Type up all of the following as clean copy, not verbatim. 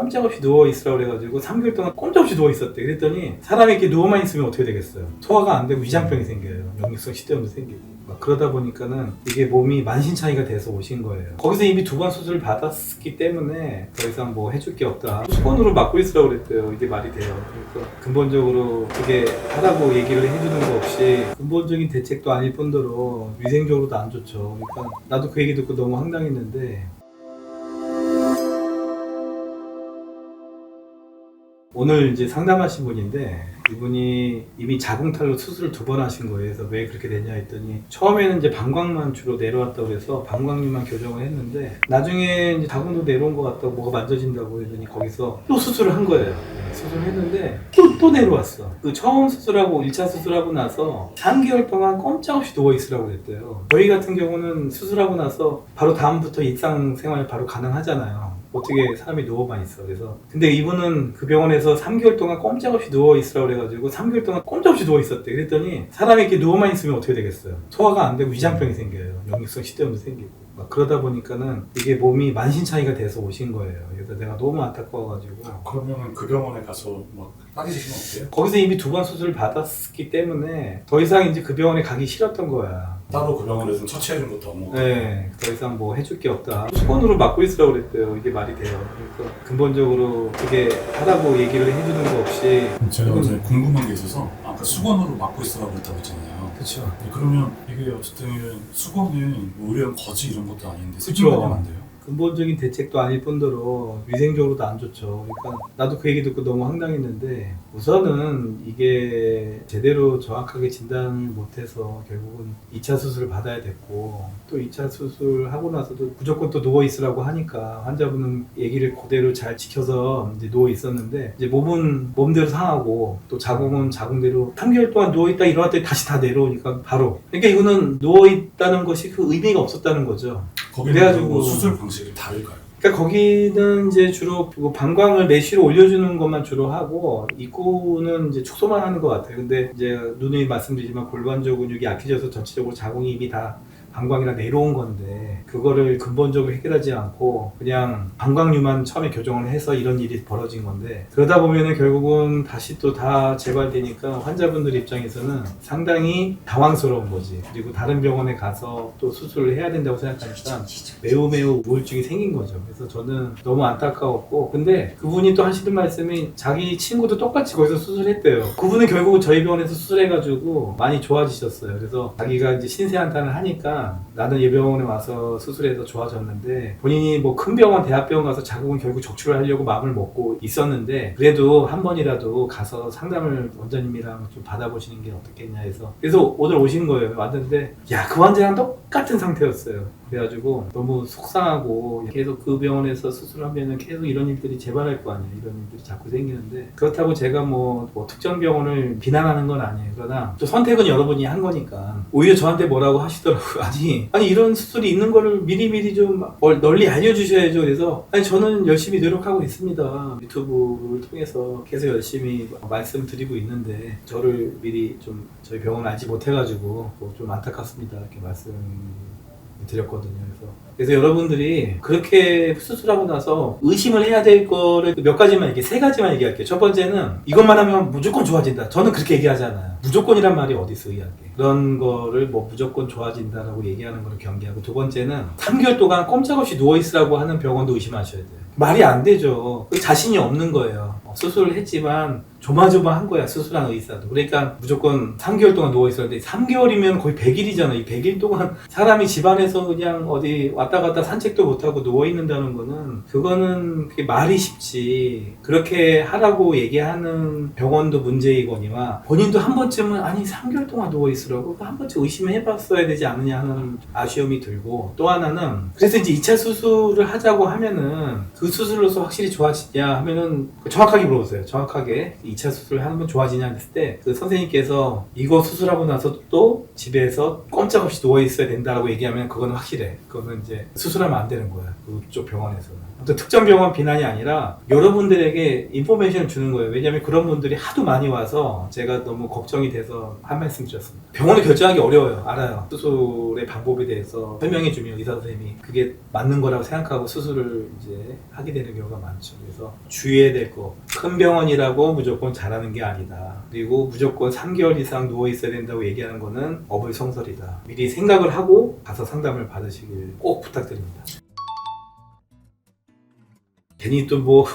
꼼짝없이 누워있으라고 그래가지고 3개월 동안 꼼짝없이 누워있었대. 그랬더니 사람이 이렇게 누워만 있으면 어떻게 되겠어요? 소화가 안 되고 위장병이 생겨요. 역류성 식도염도 생기고. 막 그러다 보니까는 이게 몸이 만신창이가 돼서 오신 거예요. 거기서 이미 2번 수술을 받았기 때문에 더 이상 뭐 해줄 게 없다. 수건으로 막고 있으라고 그랬대요. 이게 말이 돼요. 그러니까 근본적으로 그게 하라고 얘기를 해주는 거 없이 근본적인 대책도 아닐 뿐더러 위생적으로도 안 좋죠. 그러니까 나도 그 얘기 듣고 너무 황당했는데, 오늘 이제 상담하신 분인데 이분이 이미 자궁탈로 수술을 2번 하신 거예요. 그래서 왜 그렇게 됐냐 했더니 처음에는 이제 방광만 주로 내려왔다고 해서 방광류만 교정을 했는데 나중에 이제 자궁도 내려온 것 같다고 뭐가 만져진다고 했더니 거기서 또 수술을 한 거예요. 수술을 했는데 또 내려왔어. 그 처음 수술하고 1차 수술하고 나서 3개월 동안 꼼짝없이 누워있으라고 그랬대요. 저희 같은 경우는 수술하고 나서 바로 다음부터 일상생활 바로 가능하잖아요. 어떻게 사람이 누워만 있어. 그래서 근데 이분은 그 병원에서 3개월 동안 꼼짝없이 누워있으라고 그래가지고 3개월 동안 꼼짝없이 누워있었대. 그랬더니 사람이 이렇게 누워만 있으면 어떻게 되겠어요? 소화가 안 되고 위장병이 생겨요. 역류성 식도염도 생기고. 막 그러다 보니까는 이게 몸이 만신창이가 돼서 오신 거예요. 그래서 내가 너무 안타까워가지고. 그러면 그 병원에 가서 막 따지시면 어때요? 거기서 이미 2번 수술을 받았기 때문에 더 이상 이제 그 병원에 가기 싫었던 거야. 따로 그 병원에서는 처치해준 것도 없고. 네, 더 이상 뭐 해줄 게 없다. 수건으로 막고 있으라고 그랬대요. 이게 말이 돼요. 그러니까 근본적으로 그게 하라고 얘기를 해주는 거 없이. 제가 어제 궁금한 게 있어서 아까 수건으로 막고 있으라고 했다고 했잖아요. 그렇죠. 그러면 이게 어쨌든 수건은 의료용 거지 이런 것도 아닌데 그쵸. 수건하면 안 돼요? 근본적인 대책도 아닐 뿐더러 위생적으로도 안 좋죠. 그러니까 나도 그 얘기 듣고 너무 황당했는데 우선은 이게 제대로 정확하게 진단을 못해서 결국은 2차 수술을 받아야 됐고, 또 2차 수술하고 나서도 무조건 또 누워 있으라고 하니까 환자분은 얘기를 그대로 잘 지켜서 이제 누워 있었는데 이제 몸은 몸대로 상하고 또 자궁은 자궁대로 3개월 동안 누워 있다 일어났더니 다시 다 내려오니까 바로. 그러니까 이거는 누워 있다는 것이 그 의미가 없었다는 거죠. 그래가지고 수술 방식이 다를까요? 그러니까 거기는 이제 주로 방광을 메쉬로 올려주는 것만 주로 하고 입구는 이제 축소만 하는 것 같아요. 근데 이제 누누이 말씀드리지만 골반조 근육이 약해져서 전체적으로 자궁이 이미 다 방광이라 내려온 건데 그거를 근본적으로 해결하지 않고 그냥 방광류만 처음에 교정을 해서 이런 일이 벌어진 건데, 그러다 보면은 결국은 다시 또 다 재발되니까 환자분들 입장에서는 상당히 당황스러운 거지. 그리고 다른 병원에 가서 또 수술을 해야 된다고 생각하니까 매우 우울증이 생긴 거죠. 그래서 저는 너무 안타까웠고, 근데 그분이 또 하시는 말씀이 자기 친구도 똑같이 거기서 수술했대요. 그분은 결국 저희 병원에서 수술해가지고 많이 좋아지셨어요. 그래서 자기가 이제 신세한탄을 하니까 나는 이 병원에 와서 수술해서 좋아졌는데, 본인이 뭐 큰 병원, 대학병원 가서 자궁은 결국 적출을 하려고 마음을 먹고 있었는데 그래도 한 번이라도 가서 상담을 원장님이랑 좀 받아보시는 게 어떻겠냐 해서, 그래서 오늘 오신 거예요. 왔는데 야, 그 환자랑 똑같은 상태였어요. 그래가지고 너무 속상하고, 계속 그 병원에서 수술하면은 계속 이런 일들이 재발할 거 아니에요. 이런 일들이 자꾸 생기는데, 그렇다고 제가 뭐 특정 병원을 비난하는 건 아니에요. 그러나 또 선택은 여러분이 한 거니까. 오히려 저한테 뭐라고 하시더라고요. 아니 이런 수술이 있는 거를 미리 좀 널리 알려주셔야죠. 그래서 아니 저는 열심히 노력하고 있습니다. 유튜브를 통해서 계속 열심히 말씀드리고 있는데 저를 미리 좀 저희 병원을 알지 못해가지고 좀 안타깝습니다. 이렇게 말씀 드렸거든요. 그래서 여러분들이 그렇게 수술하고 나서 의심을 해야 될 거를 몇 가지만, 이게 3가지만 얘기할게요. 첫 번째는 이것만 하면 무조건 좋아진다. 저는 그렇게 얘기하잖아요. 무조건이란 말이 어디 있어, 의학에. 그런 거를 뭐 무조건 좋아진다라고 얘기하는 거를 경계하고, 2번째는 3개월 동안 꼼짝없이 누워있으라고 하는 병원도 의심하셔야 돼요. 말이 안 되죠. 자신이 없는 거예요. 수술을 했지만 조마조마한 거야, 수술한 의사도. 그러니까 무조건 3개월 동안 누워있었는데 3개월이면 거의 100일이잖아. 이 100일 동안 사람이 집안에서 그냥 어디 왔다 갔다 산책도 못하고 누워있는다는 거는, 그거는 그게 말이 쉽지. 그렇게 하라고 얘기하는 병원도 문제이거니와 본인도 한 번쯤은 아니 3개월 동안 누워있으라고 한 번쯤 의심을 해봤어야 되지 않느냐 하는 아쉬움이 들고, 또 하나는 그래서 이제 2차 수술을 하자고 하면은 그 수술로서 확실히 좋아지냐 하면은 정확하게 물어보세요. 정확하게 2차 2차 수술 하면 좋아지냐 했을 때 그 선생님께서 이거 수술하고 나서 또 집에서 꼼짝없이 누워있어야 된다고 얘기하면 그건 확실해. 그거는 이제 수술하면 안 되는 거야. 그쪽 병원에서는. 아무튼 특정 병원 비난이 아니라 여러분들에게 인포메이션을 주는 거예요. 왜냐하면 그런 분들이 하도 많이 와서 제가 너무 걱정이 돼서 한 말씀 드렸습니다. 병원을 결정하기 어려워요. 알아요. 수술의 방법에 대해서 설명해 주면 의사 선생님이 그게 맞는 거라고 생각하고 수술을 이제 하게 되는 경우가 많죠. 그래서 주의해야 될 거. 큰 병원이라고 무조건 잘하는 게 아니다. 그리고 무조건 3개월 이상 누워 있어야 된다고 얘기하는 거는 어불성설이다. 미리 생각을 하고 가서 상담을 받으시길 꼭 부탁드립니다. 괜히 또 뭐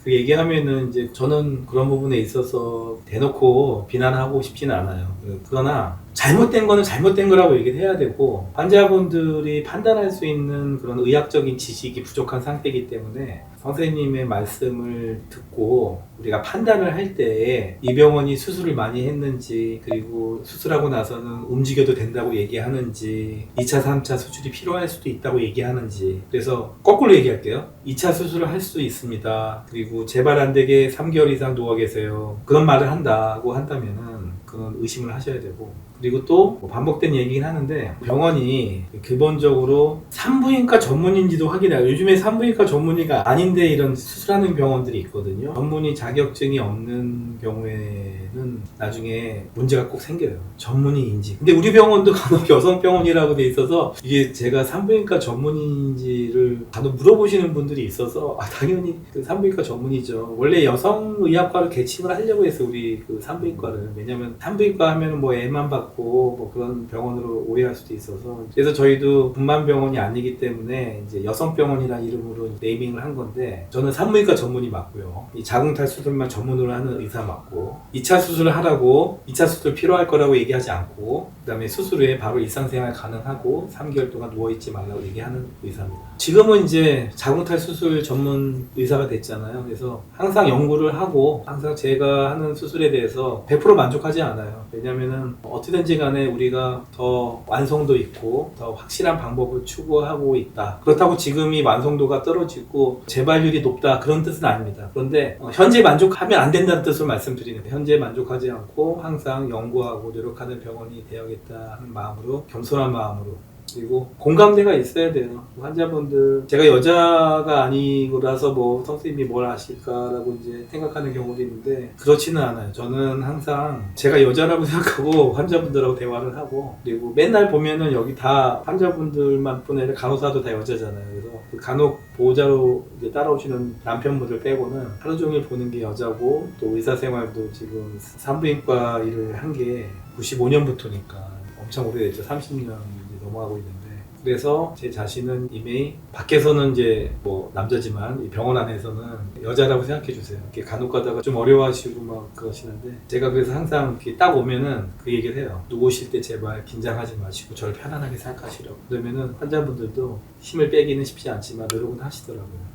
그 얘기하면은 이제 저는 그런 부분에 있어서 대놓고 비난하고 싶지는 않아요. 그러나 잘못된 거는 잘못된 거라고 얘기를 해야 되고 환자분들이 판단할 수 있는 그런 의학적인 지식이 부족한 상태이기 때문에 선생님의 말씀을 듣고 우리가 판단을 할 때에 이 병원이 수술을 많이 했는지 그리고 수술하고 나서는 움직여도 된다고 얘기하는지 2차, 3차 수술이 필요할 수도 있다고 얘기하는지 그래서 거꾸로 얘기할게요. 2차 수술을 할 수 있습니다. 그리고 재발 안 되게 3개월 이상 누워 계세요. 그런 말을 한다고 한다면은 그건 의심을 하셔야 되고 그리고 또 반복된 얘기긴 하는데 병원이 기본적으로 산부인과 전문인지도 확인해요. 요즘에 산부인과 전문의가 아닌데 이런 수술하는 병원들이 있거든요. 전문의 자격증이 없는 경우에는 나중에 문제가 꼭 생겨요. 전문의인지. 근데 우리 병원도 간혹 여성병원이라고 돼 있어서 이게 제가 산부인과 전문의인지를 간혹 물어보시는 분들이 있어서 당연히 그 산부인과 전문의죠. 원래 여성의학과를 개칭을 하려고 했어요. 우리 그 산부인과를. 왜냐면 산부인과 하면은 뭐 애만 받고 뭐 그런 병원으로 오해할 수도 있어서 그래서 저희도 분만병원이 아니기 때문에 이제 여성병원이라는 이름으로 네이밍을 한 건데 저는 산부인과 전문의 맞고요. 이 자궁탈 수술만 전문으로 하는 의사 맞고 2차 수술을 하라고 2차 수술 필요할 거라고 얘기하지 않고 그 다음에 수술 후에 바로 일상생활 가능하고 3개월 동안 누워있지 말라고 얘기하는 의사입니다. 지금은 이제 자궁탈 수술 전문 의사가 됐잖아요. 그래서 항상 연구를 하고 항상 제가 하는 수술에 대해서 100% 만족하지 않아요. 왜냐면은 어떻게든지 간에 우리가 더 완성도 있고 더 확실한 방법을 추구하고 있다. 그렇다고 지금이 완성도가 떨어지고 재발률이 높다 그런 뜻은 아닙니다. 그런데 현재 만족하면 안 된다는 뜻으로 말씀드리는데 현재 만족하지 않고 항상 연구하고 노력하는 병원이 되어야겠다는 마음으로 겸손한 마음으로 그리고 공감대가 있어야 돼요. 환자분들 제가 여자가 아니고라서 뭐 선생님이 뭘 아실까라고 이제 생각하는 경우도 있는데 그렇지는 않아요. 저는 항상 제가 여자라고 생각하고 환자분들하고 대화를 하고 그리고 맨날 보면은 여기 다 환자분들만 뿐 아니라 간호사도 다 여자잖아요. 그래서 그 간혹 보호자로 이제 따라오시는 남편분들 빼고는 하루 종일 보는 게 여자고 또 의사생활도 지금 산부인과 일을 한 게 95년부터니까 엄청 오래됐죠. 30년 넘어가고 있는데 그래서 제 자신은 이미 밖에서는 이제 뭐 남자지만 이 병원 안에서는 여자라고 생각해 주세요. 이렇게 간혹 가다가 좀 어려워하시고 막 그러시는데 제가 그래서 항상 이렇게 딱 오면은 그 얘기를 해요. 누우실 때 제발 긴장하지 마시고 저를 편안하게 생각하시라고. 그러면은 환자분들도 힘을 빼기는 쉽지 않지만 노력은 하시더라고요.